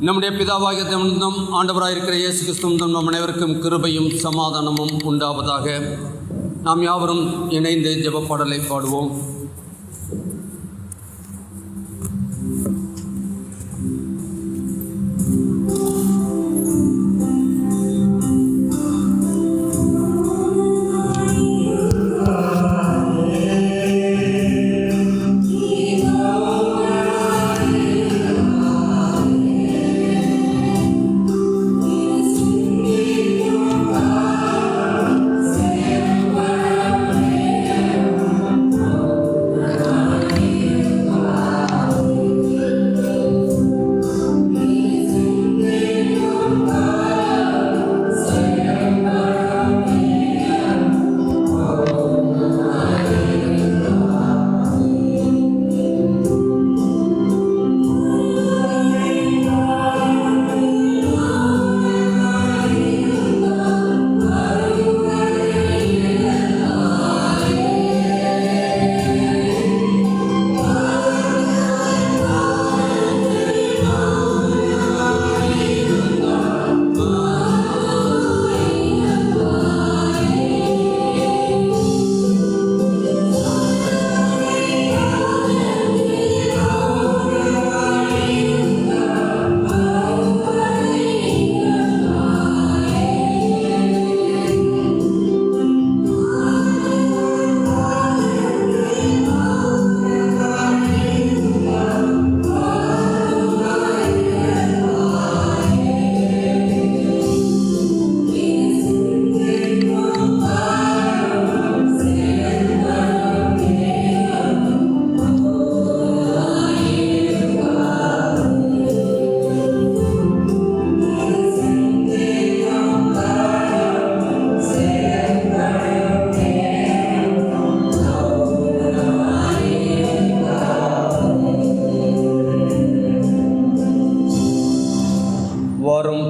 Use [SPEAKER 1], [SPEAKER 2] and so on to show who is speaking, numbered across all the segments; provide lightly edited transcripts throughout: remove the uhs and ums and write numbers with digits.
[SPEAKER 1] நம்முடைய பிதாவாகிய தேவனும் ஆண்டவராயிருக்கிற இயேசு கிறிஸ்துவும் நம் அனைவருக்கும் கிருபையும் சமாதானமும் உண்டாவதாக. நாம் யாவரும் இணைந்து ஜெப பாடலை பாடுவோம்.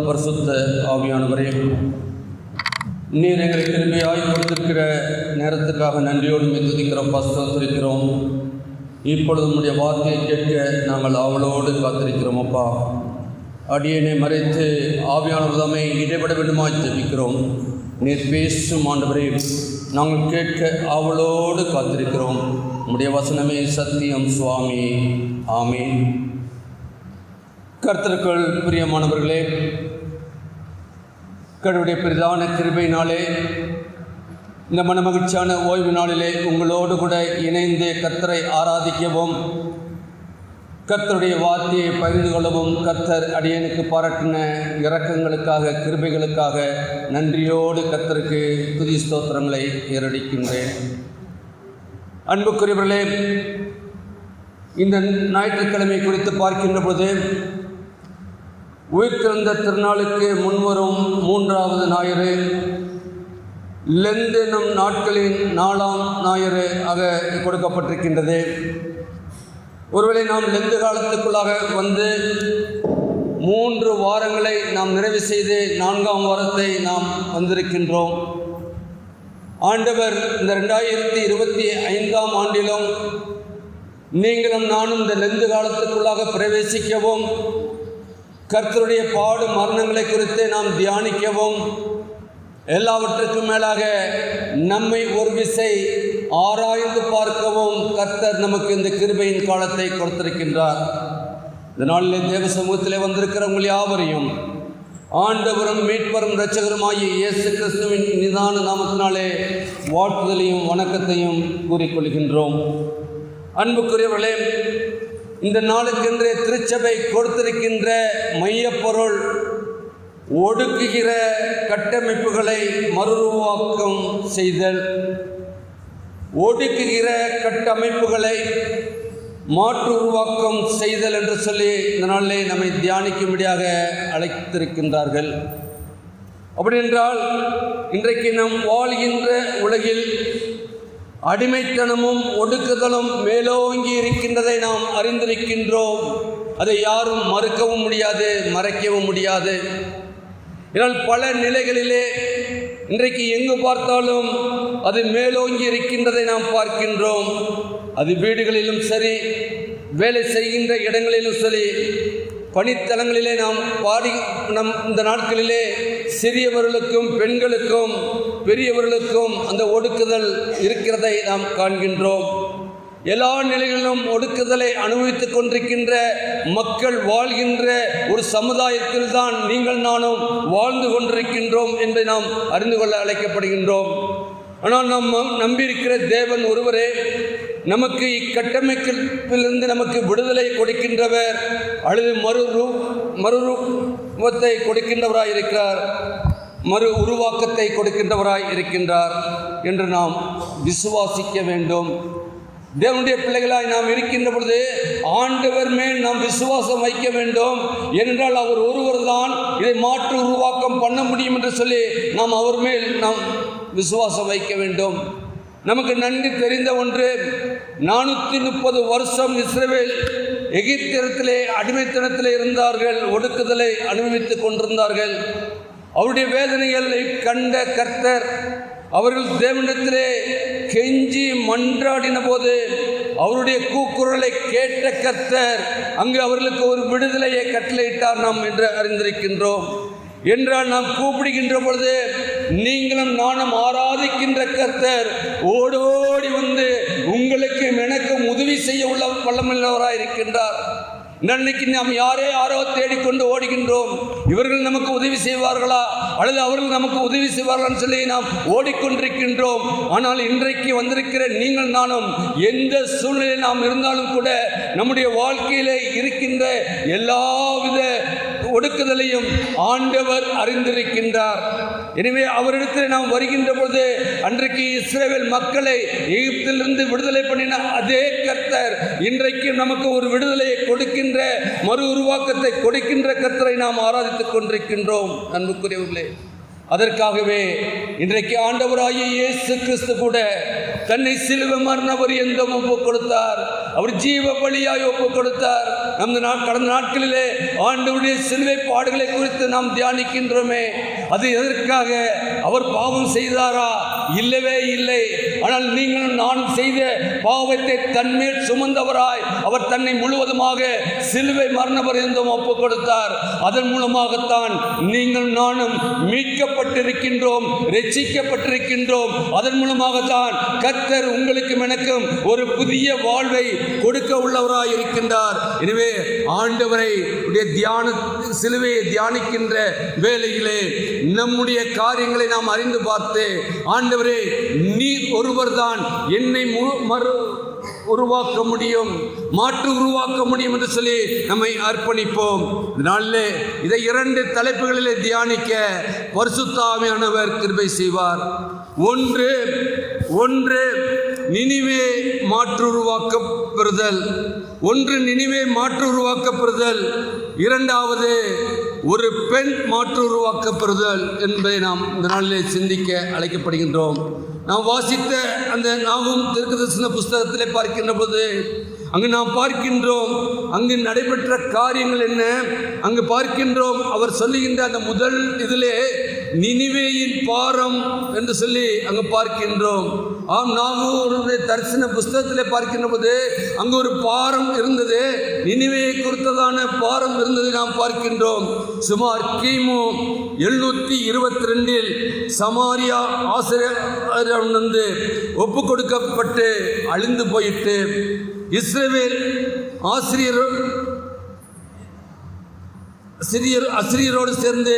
[SPEAKER 1] பரிசுத்த ஆவியானவரே, நீர் எங்களை கிருபையாய் கொடுத்திருக்கிற நேரத்துக்காக நன்றியோடு துதிக்கிறோம், ஸ்தோத்திரிக்கிறோம். இப்பொழுது உம்முடைய வார்த்தையை கேட்க நாங்கள் ஆவலோடு காத்திருக்கிறோம். அப்பா, அடியேனை மறைத்து ஆவியானவர் தாமே இடைபட வேண்டுமாய் ஜெபிக்கிறோம். நீர் பேசும் ஆண்டவரே, நாங்கள் கேட்க ஆவலோடு காத்திருக்கிறோம். உம்முடைய வசனமே சத்தியம் சுவாமி. ஆமென். கர்த்தருக்குள் பிரியமானவர்களே, கடவுளுடைய பிரதான கிருபையினாலே இந்த மனமகிழ்ச்சியான ஓய்வு நாளிலே உங்களோடு கூட இணைந்து கர்த்தரை ஆராதிக்கவும், கர்த்தருடைய வார்த்தையை பகிர்ந்து கொள்ளவும் கர்த்தர் அடியனுக்கு பாராட்டின இரக்கங்களுக்காக, கிருபைகளுக்காக நன்றியோடு கர்த்தருக்கு துதி ஸ்தோத்திரங்களை ஏறடிக்கின்றேன். அன்புக்குரியவர்களே, இந்த ஞாயிற்றுக்கிழமை குறித்து பார்க்கின்ற போது உயிர்த்தெழுந்த திருநாளுக்கு முன்வரும் 3வது ஞாயிறு, லெந்து என்னும் நாட்களின் 4ஆம் ஞாயிறு ஆக கொடுக்கப்பட்டிருக்கின்றது. ஒருவேளை நாம் லெந்து காலத்துக்குள்ளாக வந்து 3 வாரங்களை நாம் நிறைவு செய்து 4ஆம் வாரத்தை நாம் வந்திருக்கின்றோம். ஆண்டவர் இந்த 2025ஆம் ஆண்டிலும் நீங்களும் நானும் இந்த லெந்து காலத்துக்குள்ளாக பிரவேசிக்கவும், கர்த்தருடைய பாடு மரணங்களை குறித்து நாம் தியானிக்கவும், எல்லாவற்றுக்கும் மேலாக நம்மை ஒரு விசை ஆராய்ந்து பார்க்கவும் கர்த்தர் நமக்கு இந்த கிருபையின் காலத்தை கொடுத்திருக்கின்றார். இந்த நாளிலே தேவ சமூகத்திலே வந்திருக்கிற உங்கள் யாவரையும் ஆண்டவரும் மீட்பரும் இரட்சகருமாகிய இயேசு கிறிஸ்துவின் நிதான நாமத்தினாலே வாழ்த்துதலையும் வணக்கத்தையும் கூறிக்கொள்கின்றோம். அன்புக்குரியவர்களே, இந்த நாளுக்கென்றே திருச்சபை கொடுத்திருக்கின்ற மையப்பொருள் ஒடுக்குகிற கட்டமைப்புகளை மறுஉருவாக்கம் செய்தல். ஒடுக்குகிற கட்டமைப்புகளை மாற்று உருவாக்கம் செய்தல் என்று சொல்லி இந்த நாளிலே நம்மை தியானிக்கும்படியாக அழைத்திருக்கின்றார்கள். அப்படி என்றால், இன்றைக்கு நாம் வாழ்கின்ற உலகில் அடிமைத்தனமும் ஒடுக்குதலும் மேலோங்கி இருக்கின்றதை நாம் அறிந்திருக்கின்றோம். அதை யாரும் மறுக்கவும் முடியாது, மறைக்கவும் முடியாது. இதனால் பல நிலைகளிலே இன்றைக்கு எங்கு பார்த்தாலும் அது மேலோங்கி இருக்கின்றதை நாம் பார்க்கின்றோம். அது வீடுகளிலும் சரி, வேலை செய்கின்ற இடங்களிலும் சரி, பணித்தலங்களிலே நாம் இந்த நாட்களிலே சிறியவர்களுக்கும் பெண்களுக்கும் பெரியவர்களுக்கும் அந்த ஒடுக்குதல் இருக்கிறதை நாம் காண்கின்றோம். எல்லா நிலைகளிலும் ஒடுக்குதலை அனுபவித்துக் கொண்டிருக்கின்ற மக்கள் வாழ்கின்ற ஒரு சமுதாயத்தில் தான் நீங்கள் நானும் வாழ்ந்து கொண்டிருக்கின்றோம் என்று நாம் அறிந்து கொள்ள அழைக்கப்படுகின்றோம். ஆனால் நாம் நம்பியிருக்கிற தேவன் ஒருவரே நமக்கு இக்கட்டமைப்பிலிருந்து நமக்கு விடுதலை கொடுக்கின்றவர், அல்லது மறுரூபத்தை கொடுக்கின்றவராய் இருக்கிறார், மறு உருவாக்கத்தை கொடுக்கின்றவராய் இருக்கின்றார் என்று நாம் விசுவாசிக்க வேண்டும். தேவனுடைய பிள்ளைகளாய் நாம் இருக்கின்ற பொழுது ஆண்டவர் மேல் நாம் விசுவாசம் வைக்க வேண்டும். ஏனென்றால் அவர் ஒருவர் தான் இதை மாற்று உருவாக்கம் பண்ண முடியும் என்று சொல்லி நாம் அவர் மேல் நாம் விசுவாசம் வைக்க வேண்டும். நமக்கு நன்கு தெரிந்த ஒன்று, 430 வருஷம் இஸ்ரவேல் எகிப்தியத்திலே அடிமைத்தனத்திலே இருந்தார்கள், ஒடுக்குதலை அனுபவித்துக் கொண்டிருந்தார்கள். அவருடைய வேதனைகளை கண்ட கர்த்தர் அவர்கள் தேவனிடத்திலே கெஞ்சி மன்றாடின போது அவருடைய கூக்குரலை கேட்ட கர்த்தர் அங்கு அவர்களுக்கு ஒரு விடுதலையை கட்டளையிட்டார் நாம் என்று அறிந்திருக்கின்றோம். என்றால் நாம் கூப்பிடுகின்ற பொழுது நீங்களும் நானும் ஆராதிக்கின்ற கர்த்தர் ஓடோடி வந்து உங்களுக்கு எனக்கும் உதவி செய்ய உள்ள வல்லமையுள்ளவராய் இருக்கின்றார். இன்னைக்கு நாம் யாரோ தேடிக்கொண்டு ஓடுகின்றோம். இவர்கள் நமக்கு உதவி செய்வார்களா அல்லது அவர்கள் நமக்கு உதவி செய்வார்களான்னு சொல்லி நாம் ஓடிக்கொண்டிருக்கின்றோம். ஆனால் இன்றைக்கு வந்திருக்கிற நீங்கள் நானும் எந்த சூழ்நிலையில் நாம் இருந்தாலும் கூட நம்முடைய வாழ்க்கையிலே இருக்கின்ற எல்லாவித ஒடுக்குதலையும் ஆண்டவர் அறிந்திருக்கின்றார். எனவே அவரிடத்தில் நாம் வருகின்ற பொழுது அன்றைக்கு இஸ்ரவேல் மக்களை எகிப்திலிருந்து விடுதலை பண்ணின அதே கர்த்தர் இன்றைக்கு நமக்கு ஒரு விடுதலையை கொடுக்கின்ற மறு உருவாக்கத்தை கொடுக்கின்ற கர்த்தரை நாம் ஆராதித்துக் கொண்டிருக்கின்றோம். அன்புக்குரியவர்களே, அதற்காகவே இன்றைக்கு ஆண்டவராகிய இயேசு கிறிஸ்து கூட தன்னை சிலுவை மரண பரியந்தம் ஒப்புக் கொடுத்தார். அவர் ஜீவ பலியாய் ஒப்புக் கொடுத்தார். கடந்த நாட்களிலே ஆண்டவருடைய சிலுவை பாடுகளை குறித்து நாம் தியானிக்கின்றோமே, அது எதற்காக? அவர் பாவம் செய்தாரா? இல்லவே இல்லை. ஆனால் நீங்களும் நானும் செய்த பாவத்தை தன்மேல் சுமந்தவராய் அவர் தன்னை முழுவதுமாக சிலுவை மரண பரியந்தம் ஒப்புக் கொடுத்தார். அதன் மூலமாகத்தான் நீங்கள் நானும் மீட்கப்பட்டிருக்கின்றோம், ரட்சிக்கப்பட்டிருக்கின்றோம். அதன் மூலமாகத்தான் கர்த்தர் உங்களுக்கும் எனக்கும் ஒரு புதிய வாழ்வை கொடுக்க உள்ளவராய் இருக்கின்றார். எனவே ஆண்டவரை சிலுவையை தியானிக்கின்ற வேளையிலே நம்முடைய காரியங்களை நாம் அறிந்து பார்த்து, ஆண்டவரே நீர் ஒருவர் தான் என்னை உருவாக்க முடியும், மாற்று உருவாக்க முடியும் என்று சொல்லி நம்மை அர்ப்பணிப்போம். இதனாலே இதை 2 தலைப்புகளிலே தியானிக்க பரிசுத்த ஆவியானவர் கிருபை செய்வார். ஒன்று நினிவே மாற்று உருவாக்கப்படுதல். நினிவே மாற்று உருவாக்கப்படுதல். 2வது ஒரு பெண் மாற்று உருவாக்கப்படுதல் என்பதை நாம் இந்த நாளிலே சிந்திக்க அழைக்கப்படுகின்றோம். நாம் வாசித்த அந்த நாகும் தீர்க்கதரிசன புஸ்தகத்திலே பார்க்கின்ற போது அங்கு நாம் பார்க்கின்றோம், அங்கு நடைபெற்ற காரியங்கள் என்ன அங்கு பார்க்கின்றோம். அவர் சொல்லுகின்ற அந்த முதல் இதிலே நினிவேயின் பாரம் என்று சொல்லி அங்கு பார்க்கின்றோம். நாகூருடைய தரிசன புஸ்தகத்திலே பார்க்கின்ற போது அங்கு ஒரு பாரம் இருந்தது, நினிவேயை குறித்ததான பாரம் இருந்ததை நாம் பார்க்கின்றோம். சுமார் கிமு 722 சமாரியா ஆசிரியர் வந்து ஒப்பு கொடுக்கப்பட்டு அழிந்து போயிட்டு இஸ்ரவேல் அசிரியரோடு சேர்ந்து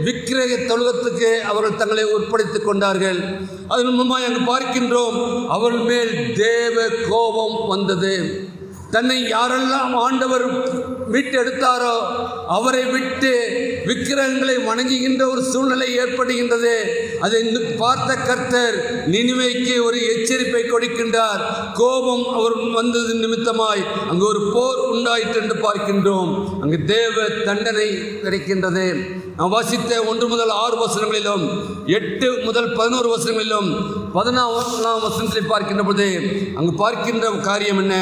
[SPEAKER 1] விக்கிரக தொழுகத்துக்கு அவர்கள் தங்களை உட்படுத்திக் கொண்டார்கள். அதன் மூலமாக அங்கு பார்க்கின்றோம், அவர்கள் மேல் தேவ கோபம் வந்தது. தன்னை யாரெல்லாம் ஆண்டவர் விட்டு எடுத்தாரோ அவரை விட்டு விக்கிரகங்களை வணங்குகின்ற ஒரு சூழ்நிலை ஏற்படுகின்றது. அதை பார்த்த கர்த்தர் நினிவேக்கு ஒரு எச்சரிப்பை கொடுக்கின்றார். கோபம் அவர் வந்தது நிமித்தமாய் அங்கு ஒரு போர் உண்டாயிற்று என்று பார்க்கின்றோம். அங்கு தேவ தண்டனை கிடைக்கின்றது. நாம் வாசித்த 1 முதல் 6 வசனங்களிலும் 8 முதல் 11 வசனங்களிலும் 14ஆம் வசனத்தை பார்க்கின்ற பொழுது அங்கு பார்க்கின்ற காரியம் என்ன?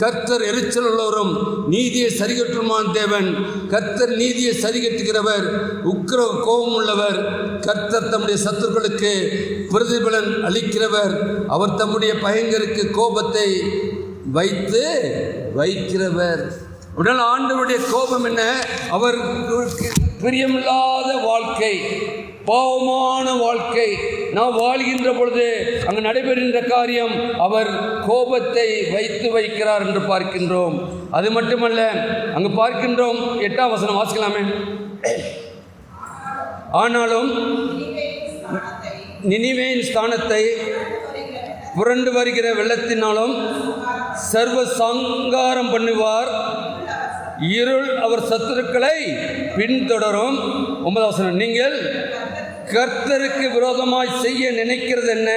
[SPEAKER 1] கர்த்தர் எரிச்சல் உள்ளவரும் நீதியை சரிகட்டுமான தேவன். கர்த்தர் நீதியை சரிகட்டுகிறவர், உக்கிர கோபம் உள்ளவர். கர்த்தர் தம்முடைய சத்துருக்களுக்கு பிரதிபலன் அளிக்கிறவர். அவர் தம்முடைய பயங்கருக்கு கோபத்தை வைக்கிறவர். உடனே ஆண்டவருடைய கோபம் என்ன? அவர் பிரியமில்லாத வாழ்க்கை, பாவமான வாழ்க்கை நாம் வாழ்கின்ற பொழுது அங்கு நடைபெறுகின்ற காரியம் அவர் கோபத்தை வைக்கிறார் என்று பார்க்கின்றோம். அது மட்டுமல்ல, அங்கு பார்க்கின்றோம் 8ஆம் வசனம் வாசிக்கலாமே. ஆனாலும் நினிவேயின் ஸ்தானத்தை புரண்டு வருகிற வெள்ளத்தினாலும் சர்வ சங்காரம் பண்ணுவார், இருள் அவர் சத்துருக்களை பின்தொடரும். 9ஆம் வசனம், நீங்கள் கர்த்தருக்கு விரோதமாய் செய்ய நினைக்கிறது என்ன?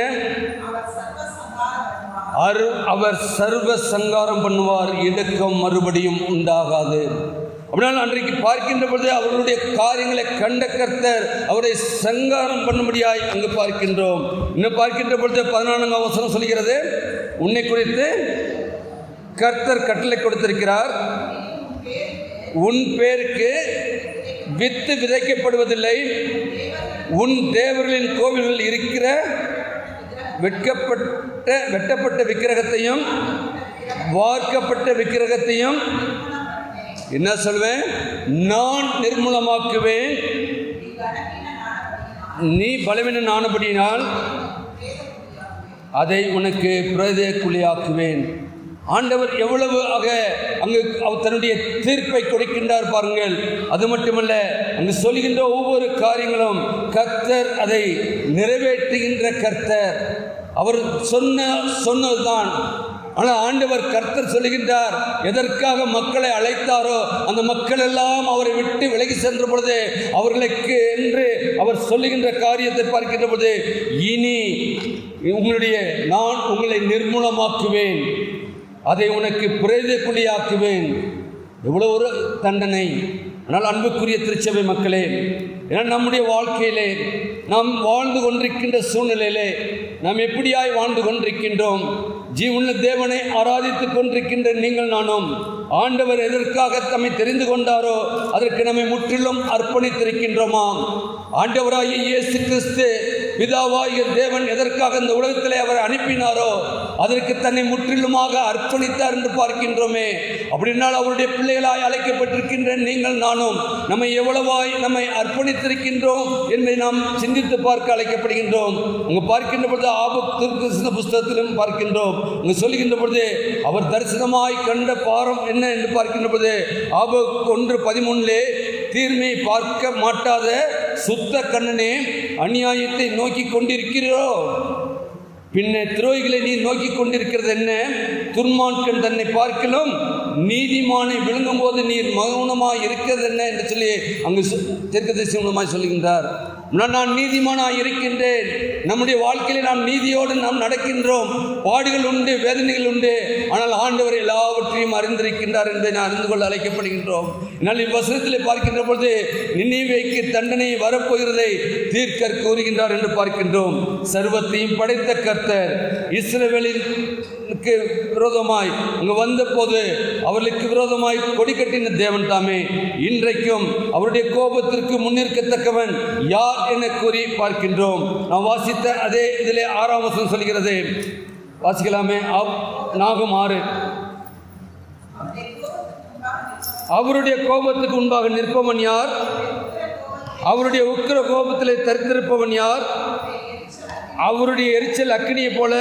[SPEAKER 1] அவர் சர்வ சங்காரம் பண்ணுவார், இடுக்கம் மறுபடியும் உண்டாகாது. அப்படினால் அன்றைக்கு பார்க்கின்ற பொழுது அவர்களுடைய காரியங்களை கண்ட கர்த்தர் அவரை சங்காரம் பண்ணும்படியாய் அங்கு பார்க்கின்றோம். இன்னும் பார்க்கின்ற பொழுது 14ஆம் வசனம் சொல்கிறது, உன்னை குறித்து கர்த்தர் கட்டளை கொடுத்திருக்கிறார், உன் பேருக்கு வித்து விதைக்கப்படுவதில்லை, உன் தேவர்களின் கோவில்களில் இருக்கிற வெட்டப்பட்ட விக்கிரகத்தையும் வார்க்கப்பட்ட விக்கிரகத்தையும் என்ன சொல்வேன்? நான் நிர்மூலமாக்குவேன். நீ பலவீனன் ஆனபடியினால் அதை உனக்கு பிரேதக்குழியாக்குவேன். ஆண்டவர் எவ்வளவு அங்கு அவர் தன்னுடைய தீர்ப்பை கொடுக்கின்றார் பாருங்கள். அது மட்டுமல்ல, அங்கு சொல்கின்ற ஒவ்வொரு காரியங்களும் கர்த்தர் அதை நிறைவேற்றுகின்ற கர்த்தர். அவர் சொன்னதுதான். ஆனால் ஆண்டவர் கர்த்தர் சொல்லுகின்றார், எதற்காக மக்களை அழைத்தாரோ அந்த மக்கள் எல்லாம் அவரை விட்டு விலகி சென்ற பொழுது அவர்களுக்கு என்று அவர் சொல்லுகின்ற காரியத்தை பார்க்கின்ற பொழுது, இனி நான் உங்களை நிர்மூலமாக்குவேன், அதை உனக்கு பிரேதக்குழியாக்குவேன். எவ்வளோ ஒரு தண்டனை! ஆனால் அன்புக்குரிய திருச்சபை மக்களே, ஏன்னா நம்முடைய வாழ்க்கையிலே நாம் வாழ்ந்து கொண்டிருக்கின்ற சூழ்நிலையிலே நாம் எப்படியாய் வாழ்ந்து கொண்டிருக்கின்றோம்? ஜீவனுள்ள தேவனை ஆராதித்துக் கொண்டிருக்கின்ற நீங்கள் நானும் ஆண்டவர் எதற்காக தம்மை தெரிந்து கொண்டாரோ அதற்கு நம்மை முற்றிலும் அர்ப்பணித்திருக்கின்றோமா? ஆண்டவராகிய இயேசு கிறிஸ்து பிதாவாகிய தேவன் எதற்காக இந்த உலகத்திலே அவரை அனுப்பினாரோ அதற்கு தன்னை முற்றிலுமாக அர்ப்பணித்தார் என்று பார்க்கின்றோமே. அப்படின்னால் அவருடைய பிள்ளைகளாய் அழைக்கப்பட்டிருக்கின்ற நீங்கள் நானும் நம்மை எவ்வளவாய் நம்மை அர்ப்பணித்திருக்கின்றோம் என்பதை நாம் சிந்தித்து பார்க்க அழைக்கப்படுகின்றோம். அங்கு பார்க்கின்ற பொழுது ஆபத்து புஸ்தகத்திலும் பார்க்கின்றோம். அங்கு சொல்லுகின்ற பொழுது அவர் தரிசனமாய் கண்ட பாரம் என்ன என்று பார்க்கின்ற பொழுது ஆபத்து 1:13 தீர்மை பார்க்க மாட்டாத சுத்த கண்ணனே, அநியாயத்தை நோக்கி கொண்டிருக்கிறோ? பின்ன துரோகிகளை நீ நோக்கி கொண்டிருக்கிறது என்ன? துன்மார்க்கன் தன்னை பார்க்கலும் நீதிமானை விழுங்கும் போது நீர் மௌனமாய் இருக்கிறது என்ன என்று சொல்லி அங்கு தீர்க்கதரிசி மூலமாய் சொல்லுகின்றார். நான் நீதிமானாய் இருக்கின்றேன். நம்முடைய வாழ்க்கையிலே நாம் நீதியோடு நாம் நடக்கின்றோம். பாடுகள் உண்டு, வேதனைகள் உண்டு. ஆனால் ஆண்டவர் எல்லாவற்றையும் அறிந்திருக்கின்றார் என்பதை நான் அறிந்து கொள்ள அழைக்கப்படுகின்றோம். என்னால் இவ்வசனத்திலே பார்க்கின்ற பொழுது நினிவேக்கு தண்டனை வரப்போகிறதை தீர்க்கர் கூறுகின்றார் என்று பார்க்கின்றோம். சர்வத்தையும் படைத்த கர்த்தர் இஸ்ரவேலுக்கு விரோதமாய் அங்கு வந்த போது அவர்களுக்கு விரோதமாய் கொடி கட்டின தேவன் தாமே இன்றைக்கும் அவருடைய கோபத்திற்கு முன்னிற்கத்தக்கவன் யார் என கூறி பார்க்கின்றோம். நாம் வாசித்த அதே இதிலே 6ஆம் வசனம் சொல்கிறது, வாசிக்கலாமே. நாகம் 6, அவருடைய கோபத்துக்கு முன்பாக நிற்பவன் யார்? அவருடைய உக்கிர கோபத்திலே தரித்திருப்பவன் யார்? அவருடைய எரிச்சல் அக்கினியை போல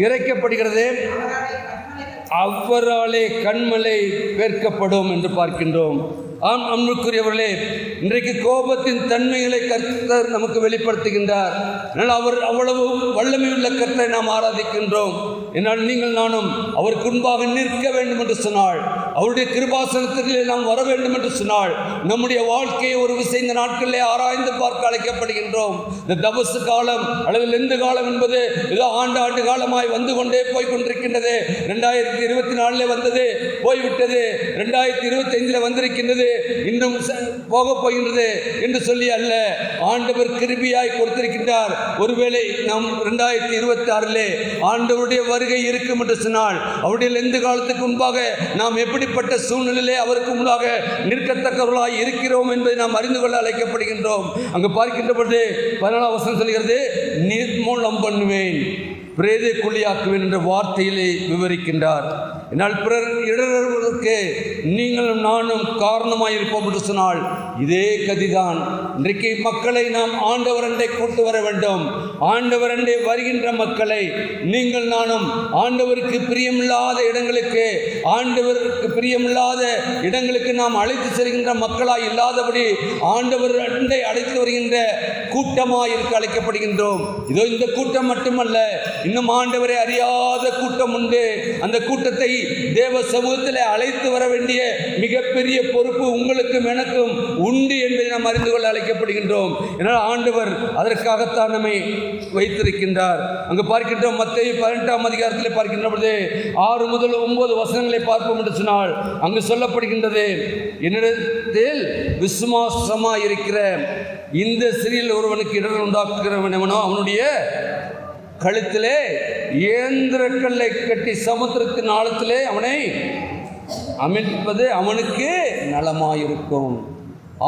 [SPEAKER 1] இறைக்கப்படுகிறது, அவராலே கண்மலை பேர்க்கப்படும் என்று பார்க்கின்றோம். ஆம் அன்புக்குரியவர்களே, இன்றைக்கு கோபத்தின் தன்மைகளை கர்த்தர் நமக்கு வெளிப்படுத்துகின்றார். ஆனால் அவர் அவ்வளவு வல்லமையுள்ள கர்த்தரை நாம் ஆராதிக்கின்றோம். என்னால் நீங்கள் நானும் அவருக்கு முன்பாக நிற்க வேண்டும் என்று சொன்னால், அவருடைய கிருபாசனத்திலே நாம் வர வேண்டும் என்று சொன்னால், நம்முடைய வாழ்க்கையை ஒரு விஷயம் இந்த நாட்களிலே ஆராய்ந்து பார்க்க அழைக்கப்படுகின்றோம். இந்த தபசு காலம் அல்லது லெந்து காலம் என்பது ஏதோ ஆண்டு காலமாய் வந்து கொண்டே போய்கொண்டிருக்கின்றது. 2024 வந்தது, போய்விட்டது. 2025 வந்திருக்கின்றது, இன்னும் போக போகின்றது என்று சொல்லி அல்ல. ஆண்டவர் கிருபையாய் கொடுத்திருக்கின்றார். ஒருவேளை நாம் 2026 ஆண்டவருடைய வருகை இருக்கும் என்று சொன்னால், அவருடைய லெந்து காலத்துக்கு முன்பாக நாம் எப்படிப்பட்ட சூழ்நிலையிலே அவருக்கு முன்பாக நிற்கத்தக்கவர்களாய் இருக்கிறோம் என்பதை நாம் அறிந்து கொள்ள அழைக்கப்படுகின்றோம். அங்கு பார்க்கின்ற பொழுது 14ஆம் வசனம் சொல்கிறது, நிர்மூலம் பண்ணுவேன். பிரேத குழியாக்குவேன் என்ற வார்த்தையிலே விவரிக்கின்றார். என்னால் பிறர் இடறுவதற்கு நீங்களும் நானும் காரணமாயிருப்போம் என்று சொன்னால் இதே கதிதான். இன்றைக்கு மக்களை நாம் ஆண்டவரண்டை கூட்டு வர வேண்டும். ஆண்டவரண்டை வருகின்ற மக்களை நீங்கள் நானும் ஆண்டவருக்கு பிரியமில்லாத இடங்களுக்கு, ஆண்டவருக்கு பிரியமில்லாத இடங்களுக்கு நாம் அழைத்து செல்கின்ற மக்களாய் இல்லாதபடி ஆண்டவர் அண்டை அழைத்து வருகின்ற கூட்டமாய் இருக்க அழைக்கப்படுகின்றோம். இதோ இந்த கூட்டம் மட்டுமல்ல, இன்னும் ஆண்டவரை அறியாத கூட்டம் உண்டு. அந்த கூட்டத்தை தேவ சமூகத்தில் அழைத்து வர வேண்டிய மிகப்பெரிய பொறுப்பு உங்களுக்கும் எனக்கும் உண்டு என்பதை நாம் அறிந்து கொள்ள அழைக்கப்படுகின்றோம். என்னால் ஆண்டவர் அதற்காகத்தான் நம்மை வைத்திருக்கின்றார். அங்கு பார்க்கின்றோம், மத்தேயு 18ஆம் அதிகாரத்தில் பார்க்கின்ற பொழுது 6 முதல் 9 வசனங்களை பார்ப்போம் என்று சொன்னால் அங்கு சொல்லப்படுகின்றது, என்னிடத்தில் விசுவாசமாய் இருக்கிற இந்த சிறியில் ஒருவனுக்கு இடர் உண்டாக்குகிறவனோ அவனுடைய கழுத்திலே இயந்திரக்கல்லை கட்டி சமுத்திரத்தின் ஆழத்திலே அவனை அமைப்பது அவனுக்கு நலமாயிருக்கும்.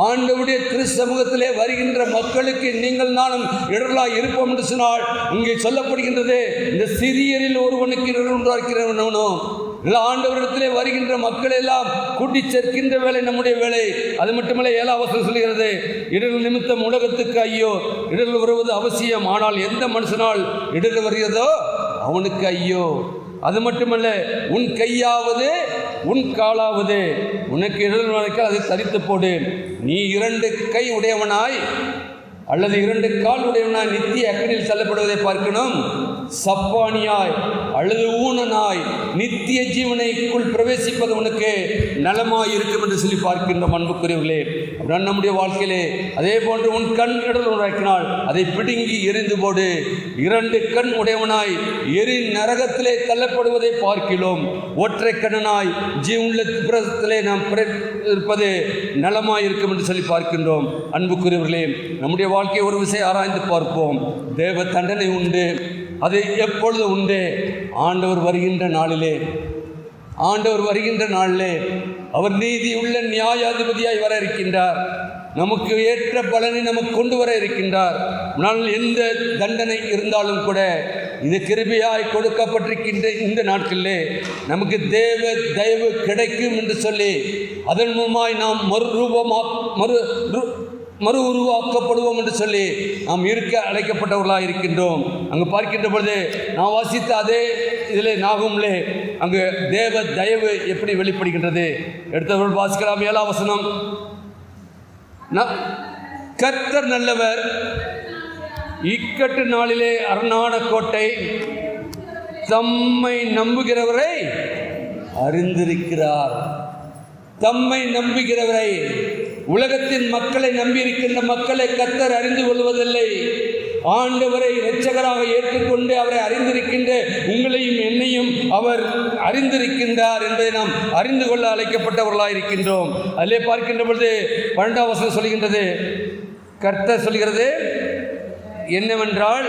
[SPEAKER 1] ஆண்டவருடைய திரு சமூகத்திலே வருகின்ற மக்களுக்கு நீங்கள் நானும் இடர்களாய் இருப்போம் என்று சொன்னால் இங்கே சொல்லப்படுகின்றது, இந்த சிறியரில் ஒருவனுக்கு இடர் உண்டாக்கிறவனோ ஆண்டவரிடத்திலே வருகின்ற மக்கள் எல்லாம் கூட்டி சேர்க்கின்ற வேலை நம்முடைய வேலை. அது மட்டுமல்ல, 7ஆம் வசனம் சொல்கிறது, இடர்கள் நிமித்தம் உலகத்துக்கு ஐயோ, இடர்கள் வருவது அவசியம், ஆனால் எந்த மனுஷனால் இடர்கள் வருகிறதோ அவனுக்கு ஐயோ. அது மட்டுமல்ல, உன் கையாவது உன் காலாவது உனக்கு இடர்கள் வரைக்கால் அதை தரித்து போடு. நீ 2 கை உடையவனாய் அல்லது 2 கால் உடையவனாய் நித்திய அக்கினியில் தள்ளப்படுவதை பார்க்கணும், சப்பானியாய் அல்லது ஊனனாய் நித்திய ஜீவனைக்குள் பிரவேசிப்பது உனக்கு நலமாய் இருக்கும் என்று சொல்லி பார்க்கின்ற அன்புக்குரியவர்களே. அப்படின்னா நம்முடைய வாழ்க்கையிலே அதே போன்று உன் கண் இடல் உண்டாக்கினால் அதை பிடுங்கி எரிந்து போடு. 2 கண் உடையவனாய் எரி நரகத்திலே தள்ளப்படுவதை பார்க்கிறோம். ஒற்றை கண்ணனாய் ஜீவனுள்ள பிரதத்திலே நாம் இருப்பது நலமாய் இருக்கும் என்று சொல்லி பார்க்கின்றோம். அன்புக்குரியவர்களே, நம்முடைய வாழ்க்கையை ஒரு விஷயம் ஆராய்ந்து பார்ப்போம். தேவ தண்டனை உண்டு, அது எப்பொழுது உண்டு? ஆண்டவர் வருகின்ற நாளிலே. ஆண்டவர் வருகின்ற நாளிலே அவர் நீதியுள்ள நியாயாதிபதியாய் வர இருக்கின்றார். நமக்கு ஏற்ற பலனை நமக்கு கொண்டு வர இருக்கின்றார். ஆனால் எந்த தண்டனை இருந்தாலும் கூட இது கிருபையாய் கொடுக்கப்பட்டிருக்கின்ற இந்த நாட்களிலே நமக்கு தேவ தயவு கிடைக்கும் என்று சொல்லி அதன் மூலமாய் நாம் மறு உருவாக்கப்படுவோம் என்று சொல்லி நாம் இருக்க அழைக்கப்பட்டவர்களாக இருக்கின்றோம். அங்கு பார்க்கின்ற பொழுது நான் வாசித்த அதே இதில் நாகும்லே அங்கு தேவ தயவு எப்படி வெளிப்படுகின்றது எடுத்தவர்கள் வாசிக்கலாம். 7ஆம் வசனம், கர்த்தர் நல்லவர், இக்கட்டு நாளிலே அரணான கோட்டை, தம்மை நம்புகிறவரை அறிந்திருக்கிறார். தம்மை நம்புகிறவரை, உலகத்தின் மக்களை நம்பியிருக்கின்ற மக்களை கர்த்தர் அறிந்து கொள்வதில்லை. ஆண்டவரை இரட்சகராக ஏற்றுக்கொண்டு அவரை அறிந்திருக்கின்ற உங்களையும் என்னையும் அவர் அறிந்திருக்கின்றார் என்பதை நாம் அறிந்து கொள்ள அழைக்கப்பட்டவர்களாக இருக்கின்றோம். அதிலே பார்க்கின்ற பொழுது 12ஆம் வசனம் சொல்கின்றது, கர்த்தர் சொல்கிறது என்னவென்றால்,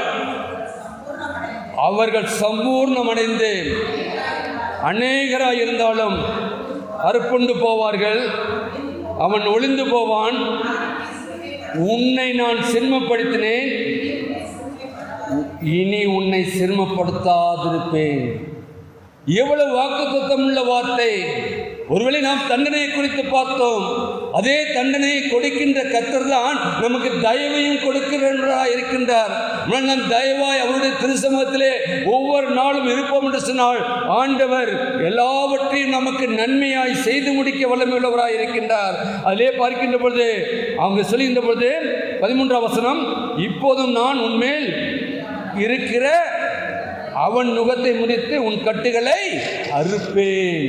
[SPEAKER 1] அவர்கள் சம்பூர்ணமடைந்து அநேகராக இருந்தாலும் அறுப்புண்டு போவார்கள், அவன் ஒளிந்து போவான். உன்னை நான் சிறுமப்படுத்தினேன், இனி உன்னை சிறுமப்படுத்தாதிருப்பேன். எவ்வளவு வாக்குத்தத்தம் உள்ள வார்த்தை! ஒருவேளை நாம் தண்டனையை குறித்து பார்த்தோம். அதே தண்டனையை கொடுக்கின்ற கர்த்தர் தான் நமக்கு தயவையும் கொடுக்கிறவராக இருக்கின்றார். நாம் தயவாய் அவருடைய திருசமூகத்திலே ஒவ்வொரு நாளும் இருப்போம் என்று சொன்னால் ஆண்டவர் எல்லாவற்றையும் நமக்கு நன்மையாய் செய்து முடிக்க வல்லமையுள்ளவராக இருக்கின்றார். அதிலே பார்க்கின்ற பொழுது அவங்க சொல்கின்ற பொழுது 13ஆம் வசனம், இப்போதும் நான் உன்மேல் இருக்கிற அவன் நுகத்தை முறித்து உன் கட்டுகளை அறுப்பேன்.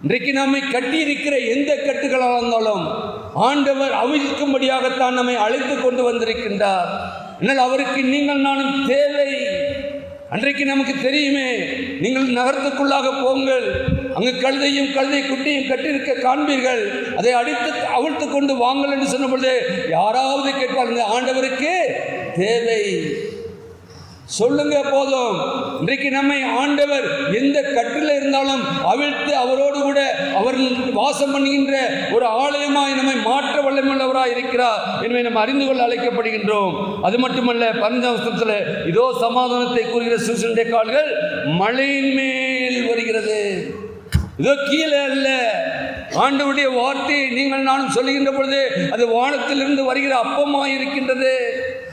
[SPEAKER 1] இன்றைக்கு நம்மை கட்டியிருக்கிற எந்த கட்டுகளாக இருந்தாலும் ஆண்டவர் அவிழ்க்கும்படியாகத்தான் நம்மை அழைத்து கொண்டு வந்திருக்கின்றார். ஆனால் அவருக்கு நீங்கள் நானும் தேவை. அன்றைக்கு நமக்கு தெரியுமே, நீங்கள் நகரத்துக்குள்ளாக போங்கள், அங்கு கழுதை குட்டியும் கட்டியிருக்க காண்பீர்கள், அதை அடித்து அவிழ்த்து கொண்டு வாங்கள் என்று சொன்ன பொழுது யாராவது கேட்பார், இந்த ஆண்டவருக்கு தேவை. சொல்லுங்க போதும். இன்றைக்கு நம்மை ஆண்டவர் எந்த கட்டில இருந்தாலும் அவிழ்த்து அவரோடு கூட அவர்கள் வாசம் பண்ணுகின்ற ஒரு ஆலயமாய் நம்மை மாற்ற வல்லமையுள்ளவராய் இருக்கிறார் என்பதை நம்ம அறிந்து கொள்ள அழைக்கப்படுகின்றோம். அது மட்டுமல்ல, 15ஆம் வசனத்தில் இதோ சமாதானத்தை கூறுகிற சூசனுடைய கால்கள் மலையின் மேல் வருகிறது. இதோ கீழே அல்ல. ஆண்டவருடைய வார்த்தையை நீங்கள் நானும் சொல்லுகின்ற பொழுது அது வானத்திலிருந்து வருகிற அப்பமாய் இருக்கின்றது.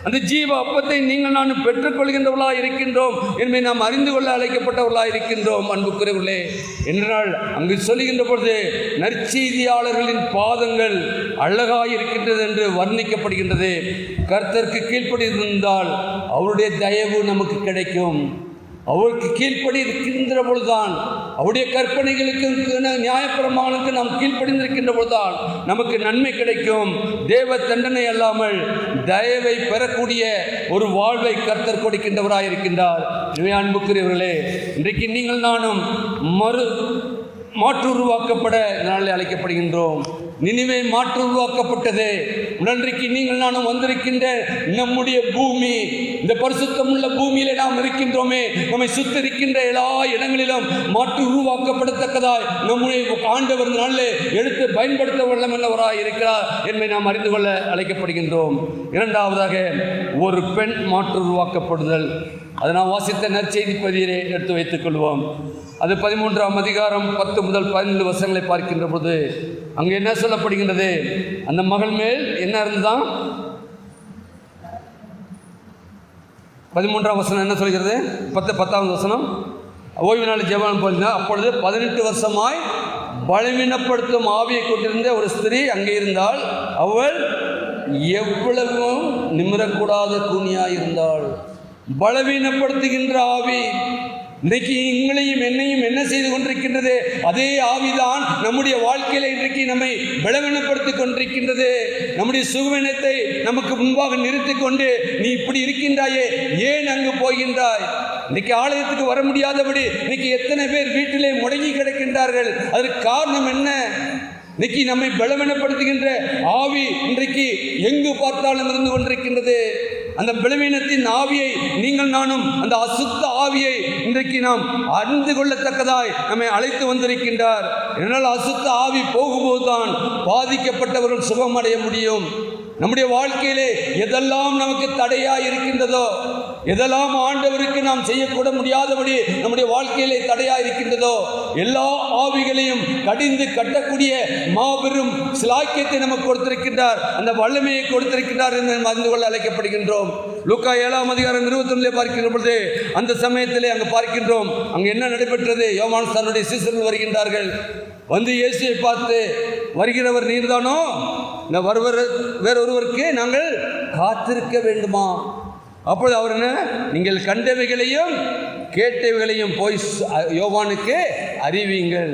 [SPEAKER 1] அந்த ஜீவ அப்பத்தை நீங்கள் நானும் பெற்றுக்கொள்கின்றவர்களாக இருக்கின்றோம் என்பதை நாம் அறிந்து கொள்ள அழைக்கப்பட்டவர்களாக இருக்கின்றோம். அன்புக்குரியவர்களே, என்றால் அங்கு சொல்லுகின்ற பொழுது நற்செய்தியாளர்களின் பாதங்கள் அழகாய் இருக்கின்றது என்று வர்ணிக்கப்படுகின்றது. கர்த்தருக்கு கீழ்ப்படிந்திருந்தால் அவருடைய தயவு நமக்கு கிடைக்கும். அவருக்கு கீழ்ப்படி இருக்கின்ற பொழுதுதான், அவருடைய கற்பனைகளுக்கு நியாயப்பிரமாணத்துக்கு நாம் கீழ்ப்படிந்திருக்கின்ற பொழுதுதான் நமக்கு நன்மை கிடைக்கும். தேவ தண்டனை அல்லாமல் தயவை பெறக்கூடிய ஒரு வாழ்வை கர்த்தர் கொடுக்கின்றவராக இருக்கின்றார். எனவே அன்புக்குரியவர்களே, இன்றைக்கு நீங்கள் நானும் மாற்று உருவாக்கப்பட நாளில் அழைக்கப்படுகின்றோம். நினிவே மாற்று உருவாக்கப்பட்டது. இன்றைக்கு நீங்கள் நானும் வந்திருக்கின்ற நம்முடைய பூமி, இந்த பரிசுத்தமுள்ள பூமியிலே நாம் இருக்கின்றோமே, நம்மை சுற்றி இருக்கின்ற எல்லா இடங்களிலும் மாற்று உருவாக்கப்படத்தக்கதாய் நம்முடைய ஆண்டவர் நாளிலே எடுத்து பயன்படுத்த வல்லவராய் இருக்கிறார் என்பதை நாம் அறிந்து கொள்ள அழைக்கப்படுகின்றோம். இரண்டாவதாக, ஒரு பெண் மாற்று உருவாக்கப்படுதல். அதை நாம் வாசித்த நற்செய்தி பதிவிலே எடுத்து வைத்துக் கொள்வோம். அது 13ஆம் அதிகாரம் 10 முதல் 15 வசனங்களை பார்க்கின்ற போது அங்கே என்ன சொல்லப்படுகின்றது? அந்த மகள் மேல் என்ன இருந்துதான்? 13ஆம் வசனம் என்ன சொல்கிறது? 10வது வசனம், ஓய்வு நாள் ஜெபம் போயிருந்தால் அப்பொழுது 18 வருஷமாய் பலவீனப்படுத்தும் ஆவியை கொண்டிருந்த ஒரு ஸ்திரீ அங்கே இருந்தால், அவள் எவ்வளவும் நிமிரக்கூடாத கூனியாய் இருந்தாள். பலவீனப்படுத்துகின்ற ஆவி இன்றைக்கு எங்களையும் என்னையும் என்ன செய்து கொண்டிருக்கின்றது? அதே ஆவிதான் நம்முடைய வாழ்க்கையில் இன்றைக்கு நம்மை பலவீனப்படுத்தி கொண்டிருக்கின்றது. நம்முடைய சுகவீனத்தை நமக்கு முன்பாக நிறுத்தி கொண்டு, நீ இப்படி இருக்கின்றாயே, ஏன் அங்கு போகின்றாய்? இன்னைக்கு ஆலயத்துக்கு வர முடியாதபடி இன்னைக்கு எத்தனை பேர் வீட்டிலே முடங்கி கிடக்கின்றார்கள். அதற்கு காரணம் என்ன? இன்னைக்கு நம்மை பலவீனப்படுத்துகின்ற ஆவி இன்றைக்கு எங்கு பார்த்தாலும் இருந்து கொண்டிருக்கின்றது. அந்த பலவீனத்தின் ஆவியை நீங்கள் நானும், அந்த அசுத்த ஆவியை இன்றைக்கு நாம் அறிந்து கொள்ளத்தக்கதாய் நம்மை அழைத்து வந்திருக்கின்றார். என்னால் அசுத்த ஆவி போகும்போதுதான் பாதிக்கப்பட்டவர்கள் சுகமடைய முடியும். நம்முடைய வாழ்க்கையிலே எதெல்லாம் நமக்கு தடையாக இருக்கின்றதோ, எதெல்லாம் ஆண்டவருக்கு நாம் செய்யக்கூட முடியாதபடி நம்முடைய வாழ்க்கையிலே தடையாக இருக்கின்றதோ, எல்லா ஆவிகளையும் கடிந்து கட்டக்கூடிய மாபெரும் சிலாக்கியத்தை நமக்கு கொடுத்திருக்கின்றார், அந்த வல்லமையை கொடுத்திருக்கின்றார் என்று அறிந்து கொள்ள அழைக்கப்படுகின்றோம். லூக்கா 7ஆம் அதிகாரம் 21 பார்க்கின்ற பொழுது அந்த சமயத்திலே அங்கு பார்க்கின்றோம், அங்கு என்ன நடைபெற்றது? யோவான் தன்னுடைய சீசர்கள் வருகின்றார்கள். வந்து இயேசுவை பார்த்து, வருகிறவர் நீர்தானோ? இந்த வேறொருவருக்கு நாங்கள் காத்திருக்க வேண்டுமா? அப்பொழுது அவர் என்ன, நீங்கள் கண்டவைகளையும் கேட்டவைகளையும் போய் யோவானுக்கு அறிவியுங்கள்.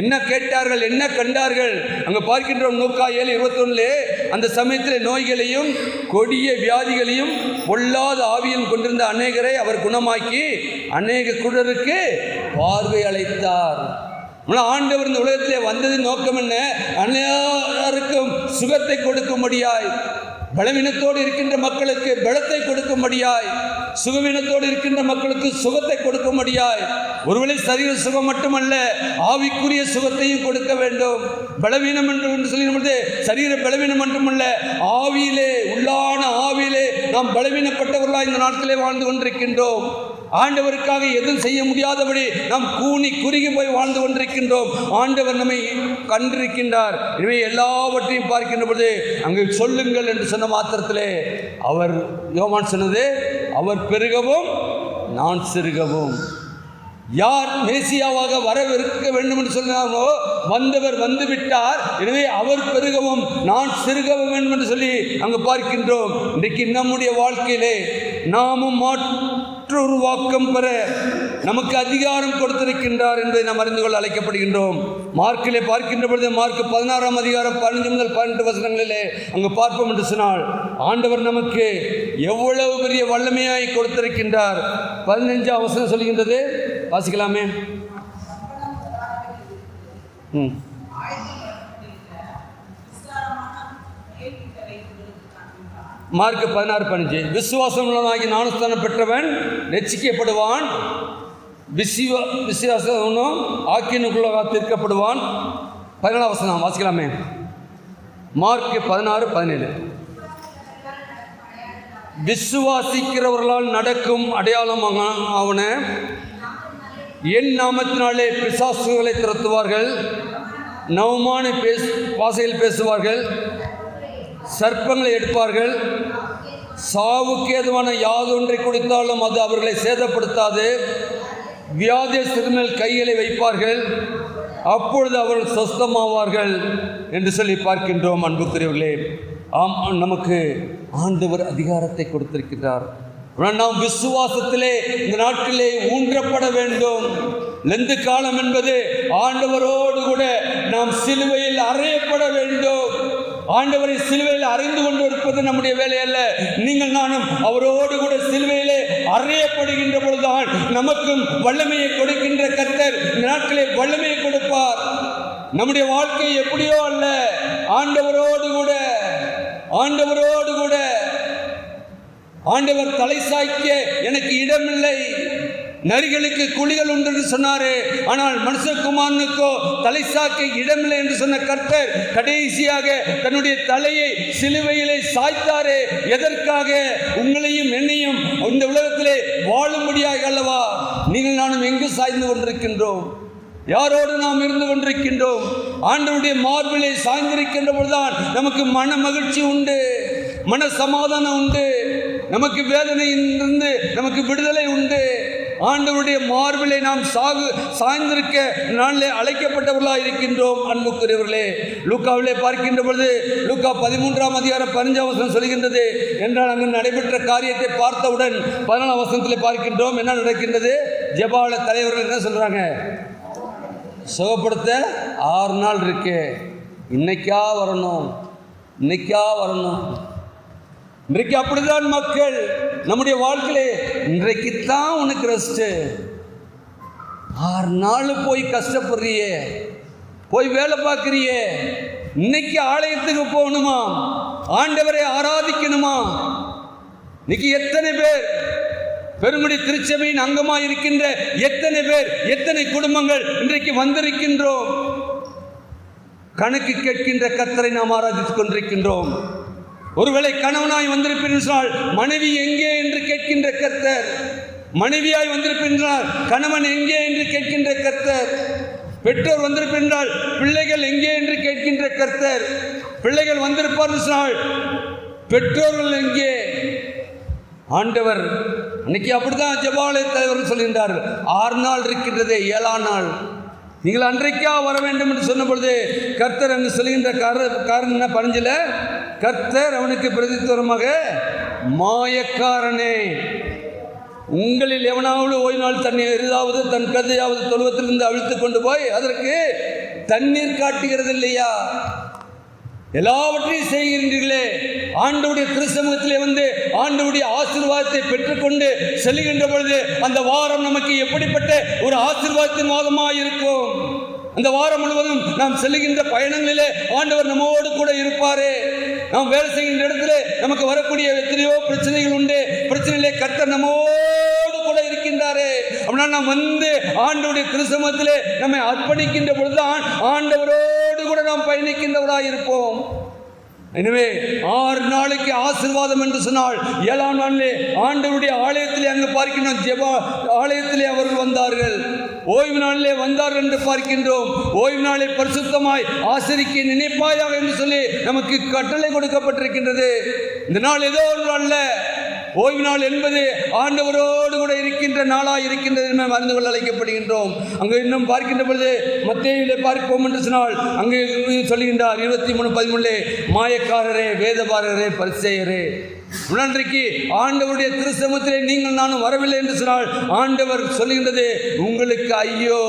[SPEAKER 1] என்ன கேட்டார்கள், என்ன கண்டார்கள்? அங்கே பார்க்கின்றோம் லூக்கா 7:21. அந்த சமயத்தில் நோய்களையும் கொடிய வியாதிகளையும் பொல்லாத ஆவியும் கொண்டிருந்த அநேகரை அவர் குணமாக்கி அநேக குருடருக்கு பார்வை அளித்தார். ஆண்டவர் இந்த உலகத்திலே வந்ததின் நோக்கம் என்ன? அனைவருக்கும் சுகத்தை கொடுக்கும்படியாய், பலவீனத்தோடு இருக்கின்ற மக்களுக்கு பலத்தை கொடுக்கும்படியாய், சுகவீனத்தோடு இருக்கின்ற மக்களுக்கு சுகத்தை கொடுக்கும்படியாய், ஒருவேளை சரீர சுகம் மட்டுமல்ல, ஆவிக்குரிய சுகத்தையும் கொடுக்க வேண்டும். பலவீனம் என்று சொல்லும்போது சரீர பலவீனம் மட்டுமல்ல, ஆவியிலே, உள்ளான ஆவியிலே நாம் பலவீனப்பட்டவர்களாக இந்த நாட்களே வாழ்ந்து கொண்டிருக்கின்றோம். ஆண்டவருக்காக எதுவும் செய்ய முடியாதபடி நாம் கூனி குறுகி போய் வாழ்ந்து கொண்டிருக்கின்றோம். ஆண்டவர் நம்மை கண்டிருக்கின்றார். எனவே எல்லாவற்றையும் பார்க்கின்ற பொழுது அங்கு சொல்லுங்கள் என்று சொன்ன மாத்திரத்திலே அவர், யோவான் சொன்னது, அவர் பெருகவும் நான் சிறுகவும். யார் மேசியாவாக வரவிருக்க வேண்டும் என்று சொன்னாரோ வந்தவர் வந்து விட்டார். எனவே அவர் பெருகவும் நான் சிறுகவும் வேண்டும் என்று சொல்லி அங்கு பார்க்கின்றோம். இன்றைக்கு நம்முடைய வாழ்க்கையிலே நாமும் மாற்றுருவாக்கம் பெற நமக்கு அதிகாரம் கொடுத்திருக்கின்றார் என்பதை நாம் அறிந்து கொள்ள அழைக்கப்படுகின்றோம். மார்க்கிலே பார்க்கின்ற பொழுது மார்க் 16ஆம் அதிகாரம் 15 முதல் 18 வசனங்களிலே அங்கு பார்ப்போம் என்று சொன்னால், ஆண்டவர் நமக்கு எவ்வளவு பெரிய வல்லமையாய் கொடுத்திருக்கின்றார். 15ஆம் வசனம் சொல்கின்றது, வாசிக்கலாமே. மார்க் 16:15. விசுவாசம் உள்ளவனாகி ஞானஸ்தானம் பெற்றவன் ரட்சிக்கப்படுவான், விசுவாசம் ஆக்கினுக்குள்ளாக தீர்க்கப்படுவான். 14 வசனம் வாசிக்கலாமே. மார்க் 16:17. விசுவாசிக்கிறவர்களால் நடக்கும் அடையாளம் ஆவன, என் நாமத்தினாலே பிசாசுகளை துரத்துவார்கள், நவமான பாசையில் பேசுவார்கள், சர்ப்பங்களை எடுப்பார்கள், சாவுக்கு ஏதுவான யாதொன்றை குடித்தாலும் அது அவர்களை சேதப்படுத்தாது, வியாதியஸ்தர் மேல் கைகளை வைப்பார்கள், அப்பொழுது அவர்கள் சொஸ்தமாவார்கள் என்று சொல்லி பார்க்கின்றோம். அன்புக்குரியவர்களே, ஆம், நமக்கு ஆண்டவர் அதிகாரத்தை கொடுத்திருக்கிறார். நாம் விசுவாசத்திலே இந்த நாட்களிலே ஊன்றப்பட வேண்டும். லெந்து காலம் என்பது ஆண்டவரோடு கூட நாம் சிலுவையில் அறையப்பட வேண்டும். ஆண்டவரை சிலுவையில் அறிந்து கொண்டு இருப்பது நம்முடைய வேலை அல்ல. நீங்கள் நானும் அவரோடு கூட சிலுவையிலே அறையப்படுகின்ற பொழுதுதான் நமக்கும் வல்லமையை கொடுக்கின்ற கர்த்தர் இந்த நாட்களே வல்லமையை கொடுப்பார். நம்முடைய வாழ்க்கை எப்படியோ அல்ல, ஆண்டவரோடு கூட ஆண்டவர் தலை சாய்க்க எனக்கு இடமில்லை, நரிகளுக்கு குழிகள் உண்டு என்று சொன்னாரே, ஆனால் மனுஷகுமாரனுக்கோ தலை சாய்க்க இடமில்லை என்று சொன்ன கர்த்தர் கடைசியாக தன்னுடைய தலையை சிலுவையிலே சாய்த்தாரே. எதற்காக? உங்களையும் என்னையும் இந்த உலகத்திலே வாழும்படியாக அல்லவா? நீங்கள் நானும் எங்கு சாய்ந்து கொண்டிருக்கின்றோம்? யாரோடு நாம் இருந்து கொண்டிருக்கின்றோம்? ஆண்டவருடைய மார்பிலே சாய்ந்திருக்கின்ற பொழுதுதான் நமக்கு மன மகிழ்ச்சி உண்டு, மன சமாதானம் உண்டு, நமக்கு வேதனையிலிருந்து நமக்கு விடுதலை உண்டு. ஆண்டவருடைய மார்பிலே நாம் சாய்ந்திருக்க நாளிலே அழைக்கப்பட்டவர்களாக இருக்கின்றோம். அன்புக்குரியவர்களே, லூக்காவிலே பார்க்கின்ற பொழுது லூக்கா 13:15 சொல்கின்றது. என்றால் அங்கு நடைபெற்ற காரியத்தை பார்த்தவுடன் 14 பார்க்கின்றோம். என்ன நடக்கின்றது? ஜெபாலய தலைவர்கள் என்ன சொல்றாங்க? சுகப்படுத்த 6 நாள் இருக்கு, இன்னைக்கா வரணும். இன்றைக்கு அப்படிதான் மக்கள் நம்முடைய வாழ்க்கையிலே, இன்றைக்குத்தான் உனக்கு ரெஸ்ட். 6 நாள் போய் கஷ்டப்படுறியே, போய் வேலை பார்க்குறியே, இன்னைக்கு ஆலயத்துக்கு போகணுமா, ஆண்டவரை ஆராதிக்கணுமா? இன்னைக்கு எத்தனை பேர் பெருங்குடி திருச்சபையின் அங்கமாக இருக்கின்ற எத்தனை பேர், எத்தனை குடும்பங்கள் இன்றைக்கு வந்திருக்கின்றோம். கணக்கு கேட்கின்ற கர்த்தரை நாம் ஆராதித்துக் கொண்டிருக்கின்றோம். ஒருவேளை கணவனாய் வந்திருப்பின்றால் மனைவி எங்கே என்று கேட்கின்ற கர்த்தர், மனைவியாய் வந்திருப்பின்றால் கணவன் எங்கே என்று கேட்கின்ற கர்த்தர், பெற்றோர் வந்திருப்பின்றால் பிள்ளைகள் எங்கே என்று கேட்கின்ற கர்த்தர், பிள்ளைகள் வந்திருப்பார்கள் பெற்றோர்கள் எங்கே? ஆண்டவர் அன்னைக்கு அப்படிதான் ஜெபாலய தலைவர் சொல்கின்றார். 6 நாள் இருக்கின்றதே, 7ஆம் நாள் நீங்கள் அன்றைக்கா வர வேண்டும் என்று சொன்ன பொழுது கர்த்தர் அங்கு சொல்கின்ற காரணம் என்ன? 15 கர்த்தர் அவனுக்கு பிரதித்துவமாக, மாயக்காரனே, உங்களில் எவனாவது ஓய்வு நாள் தண்ணீர் எதாவது தன் கதையாவது தொழுவத்திலிருந்து அவிழ்த்து கொண்டு போய் அதற்கு தண்ணீர் காட்டுகிறது இல்லையா? எல்லாவற்றையும் செய்கின்றீர்களே. ஆண்டவருடைய திருச்சமூகத்திலே வந்து ஆண்டவருடைய ஆசீர்வாதத்தை பெற்றுக்கொண்டு செல்கின்ற பொழுது அந்த வாரம் நமக்கு எப்படிப்பட்ட ஒரு ஆசீர்வாதத்தின் மாதமாக இருக்கும்? அந்த வாரம் முழுவதும் நாம் செல்லுகின்ற பயணங்களிலே ஆண்டவர் நம்மோடு கூட இருப்பாரே. நாம் வேலை செய்கின்ற இடத்துல நமக்கு வரக்கூடிய எத்தனையோ பிரச்சனைகள் உண்டு, பிரச்சனையிலே கர்த்தர் நம்மோடு கூட இருக்கின்றாரே. அப்படின்னா நாம் வந்து ஆண்டவருடைய திருச்சமூகத்திலே நம்மை அர்ப்பணிக்கின்ற பொழுதுதான் ஆண்டவரோடு கூட நாம் பயணிக்கின்றவராக இருப்போம். எனவே 6 நாளைக்கு ஆசீர்வாதம் என்று சொன்னால் 7ஆம் நாளிலே ஆண்டவருடைய ஆலயத்திலே அங்கு பார்க்கின்றோம். ஜெப ஆலயத்திலே அவர்கள் வந்தார்கள், ஓய்வு நாளிலே வந்தார்கள் என்று பார்க்கின்றோம். ஓய்வு நாளை பரிசுத்தமாய் ஆசரிக்க நினைப்பாயாக என்று சொல்லி நமக்கு கட்டளை கொடுக்கப்பட்டிருக்கின்றது. இந்த நாள் ஏதோ ஒன்று அல்ல, ஓய்வு நாள் என்பது ஆண்டவரோடு கூட இருக்கின்ற நாளாக இருக்கின்றது என்று அறிந்து கொள்ள அழைக்கப்படுகின்றோம். அங்கு இன்னும் பார்க்கின்ற பொழுது மத்தேயுவிலே பார்ப்போம் என்று சொன்னால் அங்கு சொல்கின்றார் 23:13 மாயக்காரரே, வேதபாரகரே, பரிசேயரே, உணன்றைக்கு ஆண்டவருடைய திருச்சமூகத்திலே நீங்கள் நானும் வரவில்லை என்று சொன்னால் ஆண்டவர் சொல்கின்றது உங்களுக்கு ஐயோ.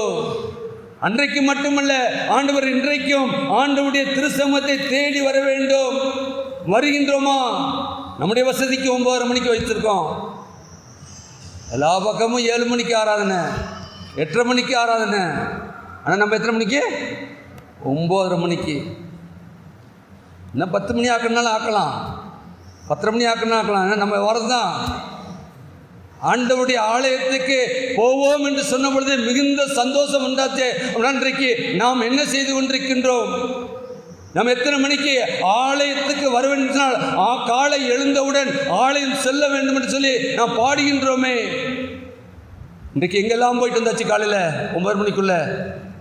[SPEAKER 1] அன்றைக்கு மட்டுமல்ல, ஆண்டவர் இன்றைக்கும் ஆண்டவருடைய திருச்சமூகத்தை தேடி வர வேண்டும். வருகின்றோமா? நம்முடைய வசதிக்கு 9:30 மணிக்கு வைத்திருக்கோம். எல்லா பக்கமும் 7 மணிக்கு ஆராதனை, 8:30 மணிக்கு ஆராதனை. ஆனால் நம்ம எத்தனை மணிக்கு? 9:30 மணிக்கு. இன்னும் 10 மணி ஆக்கணுனாலும் ஆக்கலாம். 10:30 மணி ஆக்கலாம், நம்ம வரதுதான். ஆண்டவருடைய ஆலயத்துக்கு போவோம் என்று சொன்ன பொழுது மிகுந்த சந்தோஷம் உண்டாச்சே. இன்றைக்கு நாம் என்ன செய்து கொண்டிருக்கின்றோம்? நாம் எத்தனை மணிக்கு ஆலயத்துக்கு வர வேண்டும்? காலை எழுந்தவுடன் ஆலயம் செல்ல வேண்டும் என்று சொல்லி நாம் பாடுகின்றோமே. இன்றைக்கு எங்கெல்லாம் போயிட்டு வந்தாச்சு? காலையில் 9 மணிக்குள்ள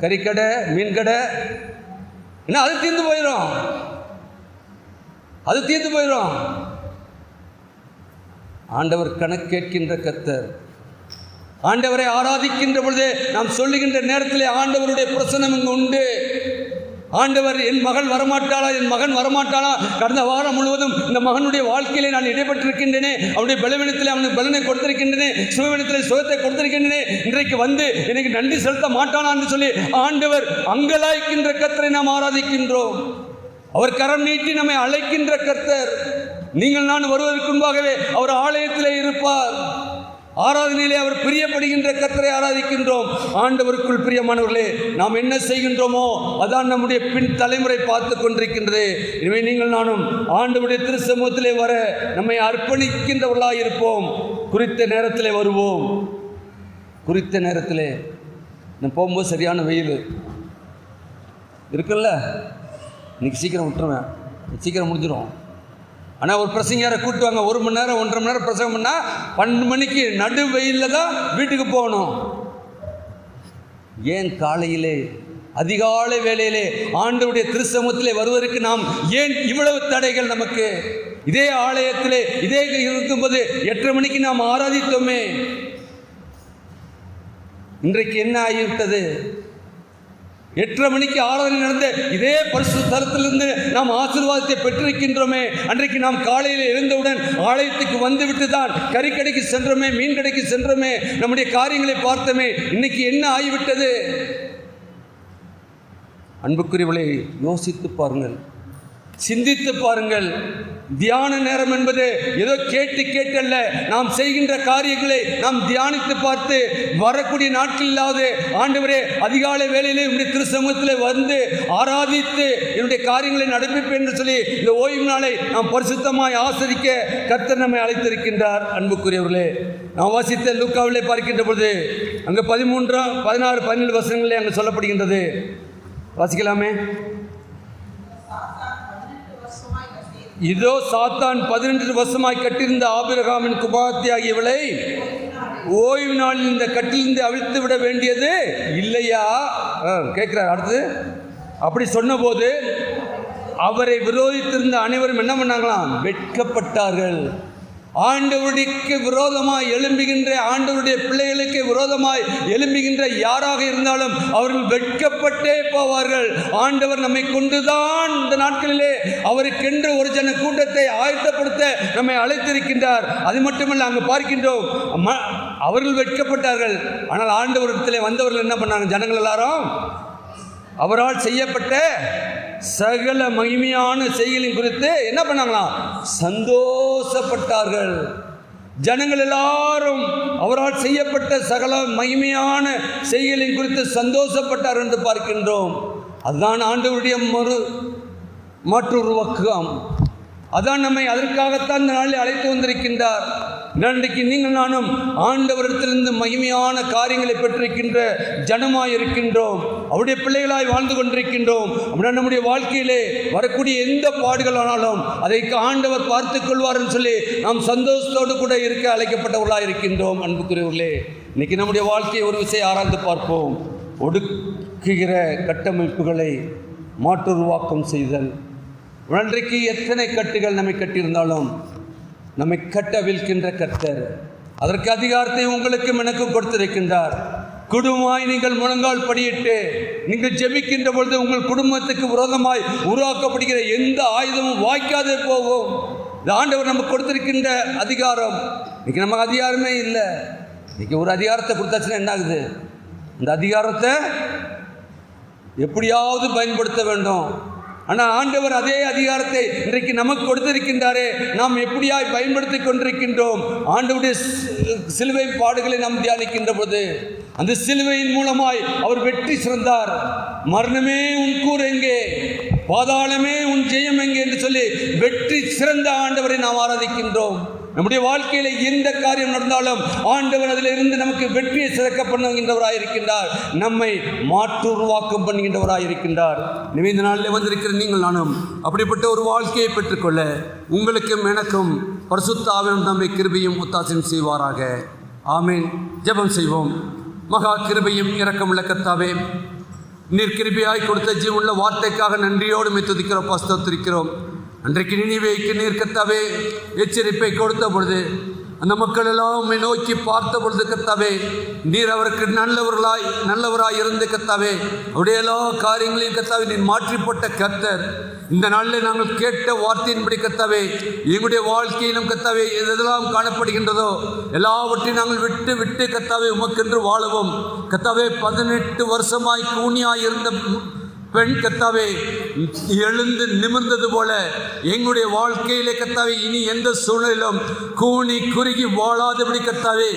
[SPEAKER 1] கறிக்கடை, மீன் கடை, என்ன அது தீர்ந்து போயிடும். ஆண்டவர் கணக்கு கேட்கின்ற கர்த்தர். ஆண்டவரை ஆராதிக்கின்ற பொழுது நாம் சொல்லுகின்ற நேரத்திலே ஆண்டவருடைய பிரசன்னம் இங்கு உண்டு. ஆண்டவர் என் மகள் வரமாட்டாளா, என் மகன் வரமாட்டாளா? கடந்த வாரம் முழுவதும் இந்த மகனுடைய வாழ்க்கையிலே நான் இடைப்பட்டிருக்கின்றேனே, அவனுடைய பலவீனத்திலே அவனுக்கு பலனை கொடுத்திருக்கின்றனே, சுகவீனத்திலே சுகத்தை கொடுத்திருக்கின்றனே. இன்றைக்கு வந்து எனக்கு நன்றி செலுத்த மாட்டானா என்று சொல்லி ஆண்டவர் அங்கலாய்க்கின்ற கர்த்தரை நாம் ஆராதிக்கின்றோம். அவர் கரம் நீட்டி நம்மை அழைக்கின்ற கர்த்தர். நீங்கள் நான் வருவதற்கு முன்பாகவே அவர் ஆலயத்திலே இருப்பார். ஆராதனையிலே அவர் பிரியப்படுகின்ற கர்த்தரை ஆராதிக்கின்றோம். ஆண்டவருக்குள் பிரியமானவர்களே, நாம் என்ன செய்கின்றோமோ அதான் நம்முடைய பின் தலைமுறை பார்த்து கொண்டிருக்கின்றது. எனவே நீங்கள் நானும் ஆண்டவருடைய திருச்சமூகத்திலே வர நம்மை அர்ப்பணிக்கின்றவர்களாக இருப்போம். குறித்த நேரத்திலே வருவோம். குறித்த நேரத்திலே நான் போகும்போது சரியான வெயில் இருக்குல்ல, இன்னைக்கு சீக்கிரம் விட்டுருவேன், சீக்கிரம் முடிஞ்சிடும். ஆனால் ஒரு பிரசங்கியாரை கூட்டுவாங்க, 1 மணி நேரம் 1.5 மணி நேரம் பிரசங்கம் பண்ணால் 12 மணிக்கு நடு வெயிலில் தான் வீட்டுக்கு போகணும். ஏன் காலையிலே அதிகாலை வேளையிலே ஆண்டவருடைய திருச்சமூகத்திலே வருவதற்கு நாம் ஏன் இவ்வளவு தடைகள் நமக்கு? இதே ஆலயத்திலே இதே இருக்கும்போது 8:30 மணிக்கு நாம் ஆராதித்தோமே. இன்றைக்கு என்ன ஆகிவிட்டது? 8:30 மணிக்கு ஆராதனை நடந்த இதே பரிசுத்த ஸ்தலத்திலிருந்து நாம் ஆசீர்வாதத்தை பெற்றிருக்கின்றோமே. அன்றைக்கு நாம் காலையில் எழுந்தவுடன் ஆலயத்துக்கு வந்துவிட்டு தான் கறிக்கடைக்கு சென்றோமே, மீன் கடைக்கு சென்றோமே, நம்முடைய காரியங்களை பார்த்தோமே. இன்னைக்கு என்ன ஆகிவிட்டது? அன்புக்குரியவர்களை யோசித்து பாருங்கள், சிந்தித்து பாருங்கள். தியான நேரம் என்பது ஏதோ கேட்டல்ல, நாம் செய்கின்ற காரியங்களை நாம் தியானித்து பார்த்து வரக்கூடிய நாட்களிலாவது ஆண்டவரே அதிகாலை வேளையிலே என்னுடைய திருச்சமூகத்திலே வந்து ஆராதித்து என்னுடைய காரியங்களை நடப்பிப்பேன் என்று சொல்லி இந்த ஓய்வு நாளை நாம் பரிசுத்தமாய் ஆசரிக்க கர்த்தர் நம்மை அழைத்திருக்கின்றார். அன்புக்குரியவர்களே, நாம் வாசித்த லூக்காவிலே பார்க்கின்ற பொழுது அங்கே 13, 16, 17 வசனங்களே அங்கே சொல்லப்படுகின்றது. வாசிக்கலாமே. இதோ சாத்தான் 18 வருஷமாய் கட்டியிருந்த ஆபிரகாமின் குமாரத்தி ஆகியவளை ஓய்வு நாளில் இந்த கட்டிலிருந்து அவிழ்த்து விட வேண்டியது இல்லையா கேட்கிறார். அடுத்து அப்படி சொன்னபோது அவரை விரோதித்திருந்த அனைவரும் என்ன பண்ணாங்களாம்? வெட்கப்பட்டார்கள். ஆண்டவருக்கு விரோதமாய் எழும்புகின்ற, ஆண்டவருடைய பிள்ளைகளுக்கு விரோதமாய் எழும்புகின்ற யாராக இருந்தாலும் அவர்கள் வெட்கப்பட்டே போவார்கள். ஆண்டவர் நம்மை கொண்டுதான் இந்த நாட்களிலே அவருக்கென்று ஒரு ஜன கூட்டத்தை ஆயத்தப்படுத்த நம்மை அழைத்திருக்கின்றார். அது மட்டுமல்ல, அங்கு பார்க்கின்றோம் அவர்கள் வெட்கப்பட்டார்கள். ஆனால் ஆண்டவரிடத்திலே வந்தவர்கள் என்ன பண்ணாங்க? ஜனங்கள் எல்லாரும் அவரால் செய்யப்பட்ட சகல மகிமையான செய்கைகளின் குறித்து என்ன பண்ணாங்களாம்? சந்தோஷப்பட்டார்கள். ஜனங்கள் எல்லாரும் அவரால் செய்யப்பட்ட சகல மகிமையான செய்கைகளின் குறித்து சந்தோஷப்பட்டார் என்று பார்க்கின்றோம். அதுதான் ஆண்டவருடைய மாற்றுருவாக்கம். அதான் நம்மை அதற்காகத்தான் இந்த நாளில் அழைத்து வந்திருக்கின்றார். இன்றைக்கு நீங்கள் நானும் ஆண்டவரிடத்திலிருந்து மகிமையான காரியங்களை பெற்றிருக்கின்ற ஜனமாய் இருக்கின்றோம். அவருடைய பிள்ளைகளாய் வாழ்ந்து கொண்டிருக்கின்றோம். அப்படின்னா நம்முடைய வாழ்க்கையிலே வரக்கூடிய எந்த பாடுகளானாலும் அதை ஆண்டவர் பார்த்து கொள்வார் என்று சொல்லி நாம் சந்தோஷத்தோடு கூட இருக்க அழைக்கப்பட்டவர்களாக இருக்கின்றோம். அன்புக்குரியவர்களே, இன்னைக்கு நம்முடைய வாழ்க்கையை ஒரு விஷயம் ஆராய்ந்து பார்ப்போம். ஒடுக்குகிற கட்டமைப்புகளை மாற்றுருவாக்கம் செய்தல். இன்றைக்கு எத்தனை கட்டுகள் நம்மை கட்டியிருந்தாலும் நம்மை கட்டவிழ்க்கின்ற கர்த்தர் அதற்கு அதிகாரத்தை உங்களுக்கும் எனக்கும் கொடுத்திருக்கின்றார். குடும்பமாய் நீங்கள் முழங்கால் படியிட்டு நீங்கள் ஜெபிக்கின்ற பொழுது உங்கள் குடும்பத்துக்கு விரோதமாய் உருவாக்கப்படுகிற எந்த ஆயுதமும் வாய்க்காதே போகும். இந்த ஆண்டவர் நமக்கு கொடுத்திருக்கின்ற அதிகாரம். இன்னைக்கு நமக்கு அதிகாரமே இல்லை. இன்னைக்கு ஒரு அதிகாரத்தை கொடுத்தாச்சுன்னா என்ன ஆகுது? இந்த அதிகாரத்தை எப்படியாவது பயன்படுத்த வேண்டும். ஆனால் ஆண்டவர் அதே அதிகாரத்தை இன்றைக்கு நமக்கு கொடுத்திருக்கின்றாரே, நாம் எப்படியாய் பயன்படுத்தி கொண்டிருக்கின்றோம்? ஆண்டவருடைய சிலுவை பாடுகளை நாம் தியானிக்கின்ற போது அந்த சிலுவையின் மூலமாய் அவர் வெற்றி சிறந்தார். மரணமே உன் கூர் எங்கே, பாதாளமே உன் ஜெயம் எங்கே என்று சொல்லி வெற்றி சிறந்த ஆண்டவரை நாம் ஆராதிக்கின்றோம். நம்முடைய வாழ்க்கையில எந்த காரியம் நடந்தாலும் ஆண்டவர் அதிலிருந்து நமக்கு வெற்றியை சிறக்க பண்ணுகின்றவராயிருக்கின்றார், நம்மை மாற்று உருவாக்கம் பண்ணுகின்றவராயிருக்கின்றார். எனவே இந்த நாளில் வந்திருக்கிற நீங்கள் நானும் அப்படிப்பட்ட ஒரு வாழ்க்கையை பெற்றுக்கொள்ள உங்களுக்கும் எனக்கும் பரிசுத்த ஆவியானவர் நம்மை கிருபையும் ஒத்தாசையும் செய்வாராக. ஆமீன். ஜெபம் செய்வோம். மகா கிருபையும் இரக்கமுள்ள கர்த்தாவே, நீர் கிருபையாய் கொடுத்த ஜீவனுள்ள வார்த்தைக்காக நன்றியோடு துதிக்கிறோம், ஸ்தோத்திரிக்கிறோம். அன்றைக்கு நினிவேக்கு நீர் கர்த்தாவே எச்சரிப்பை கொடுத்த பொழுது அந்த மக்கள் எல்லாம் உம்மை நோக்கி பார்த்த பொழுது கர்த்தாவே, நீர் அவருக்கு நல்லவராய் இருந்து கர்த்தாவே அவருடைய எல்லா காரியங்களையும் கர்த்தாவே நீர் மாற்றிப்பட்ட கர்த்தர். இந்த நாளில் நாங்கள் கேட்ட வார்த்தையின்படி கர்த்தாவே எங்களுடைய வாழ்க்கையிலும் கர்த்தாவே எதெல்லாம் காணப்படுகின்றதோ எல்லாவற்றையும் நாங்கள் விட்டு விட்டு கர்த்தாவே உமக்கென்று வாழவும். கர்த்தாவே 18 வருஷமாய் கூனியாய் இருந்த பெண் கர்த்தாவே எழுந்து நிமிர்ந்தது போல எங்களுடைய வாழ்க்கையிலே கர்த்தாவே இனி எந்த சூழ்நிலையிலும் கூனி குறுகி வாழாதபடி கர்த்தாவே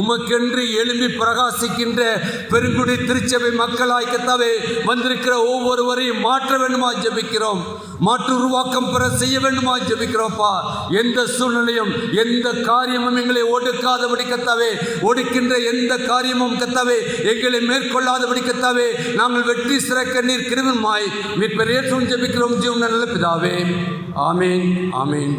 [SPEAKER 1] உமக்கென்று எழும்பி பிரகாசிக்கின்ற பெருங்குடி திருச்சபை மக்களாய் கர்த்தாவே வந்திருக்கிற ஒவ்வொருவரையும் மாற்ற வேண்டுமா ஜெபிக்கிறோம், மாற்று உருவாக்கம் பெற செய்ய வேண்டுமா ஜெபிக்கிறோம்ப்பா. எந்த சூழ்நிலையும் எந்த காரியமும் எங்களை ஒடுக்காதபடி கர்த்தாவே, ஒடுக்கின்ற எந்த காரியமும் கர்த்தாவே எங்களை மேற்கொள்ளாதபடி கர்த்தாவே நாங்கள் வெற்றி சிறக்க நீர் கிருபையாய் மீட்பர் இயேசுவின் ஜெபிக்கிறோம் ஜீவனுள்ள நல்ல பிதாவே. ஆமீன், ஆமீன்.